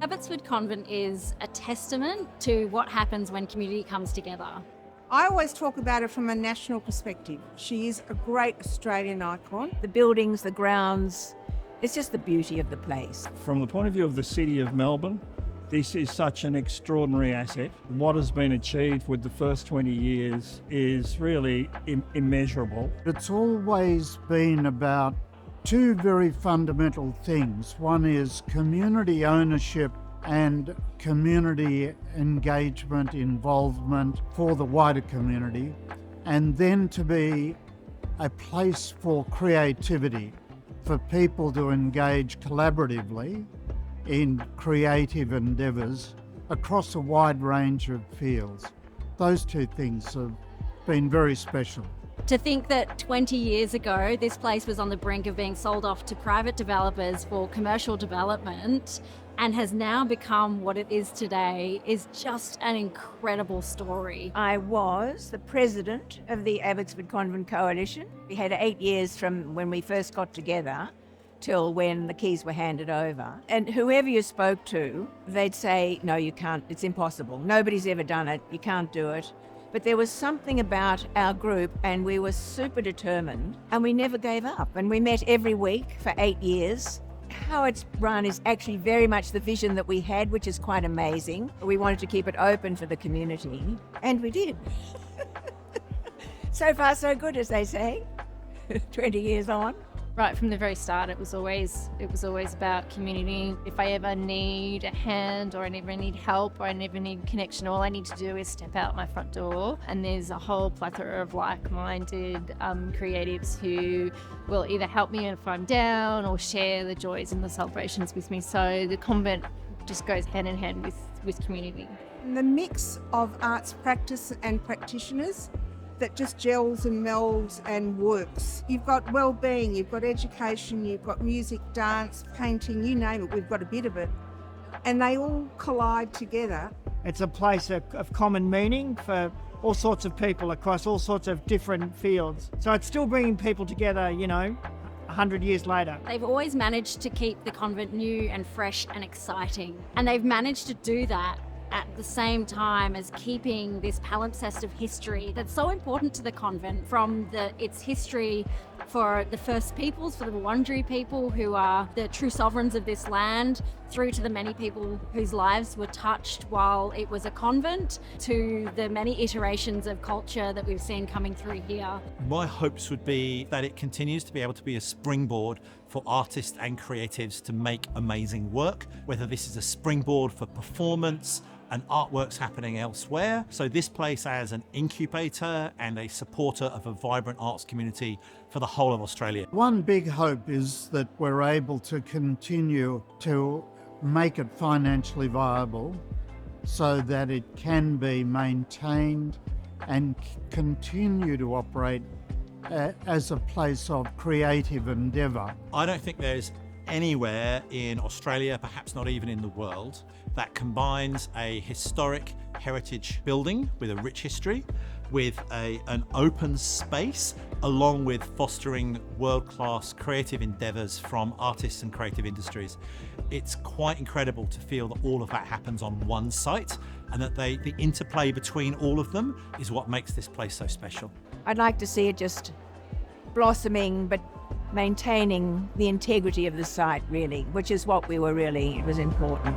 Abbotsford Convent is a testament to what happens when community comes together. I always talk about her from a national perspective. She is a great Australian icon. The buildings, the grounds, it's just the beauty of the place. From the point of view of the City of Melbourne, this is such an extraordinary asset. What has been achieved with the first 20 years is really immeasurable. It's always been about two very fundamental things. One is community ownership and community engagement, involvement for the wider community, and then to be a place for creativity, for people to engage collaboratively in creative endeavours across a wide range of fields. Those two things have been very special. To think that 20 years ago, this place was on the brink of being sold off to private developers for commercial development and has now become what it is today is just an incredible story. I was the president of the Abbotsford Convent Coalition. We had 8 years from when we first got together till when the keys were handed over. And whoever you spoke to, they'd say, no, you can't, it's impossible. Nobody's ever done it, you can't do it. But there was something about our group and we were super determined and we never gave up. And we met every week for 8 years. How it's run is actually very much the vision that we had, which is quite amazing. We wanted to keep it open for the community, and we did. So far, so good, as they say, 20 years on. Right from the very start, it was always about community. If I ever need a hand or I ever need help or I never need connection, all I need to do is step out my front door and there's a whole plethora of like-minded creatives who will either help me if I'm down or share the joys and the celebrations with me. So the convent just goes hand in hand with community. And the mix of arts practice and practitioners that just gels and melds and works. You've got well-being, you've got education, you've got music, dance, painting, you name it, we've got a bit of it. And they all collide together. It's a place of common meaning for all sorts of people across all sorts of different fields. So it's still bringing people together, 100 years later. They've always managed to keep the convent new and fresh and exciting. And they've managed to do that at the same time as keeping this palimpsest of history that's so important to the convent, from its history for the First Peoples, for the Wurundjeri people who are the true sovereigns of this land, through to the many people whose lives were touched while it was a convent, to the many iterations of culture that we've seen coming through here. My hopes would be that it continues to be able to be a springboard for artists and creatives to make amazing work, whether this is a springboard for performance and artworks happening elsewhere. So this place as an incubator and a supporter of a vibrant arts community for the whole of Australia. One big hope is that we're able to continue to make it financially viable so that it can be maintained and continue to operate as a place of creative endeavour. I don't think there's anywhere in Australia, perhaps not even in the world, that combines a historic heritage building with a rich history, with an open space, along with fostering world-class creative endeavours from artists and creative industries. It's quite incredible to feel that all of that happens on one site and that the interplay between all of them is what makes this place so special. I'd like to see it just blossoming, but maintaining the integrity of the site, really, which is what it was important.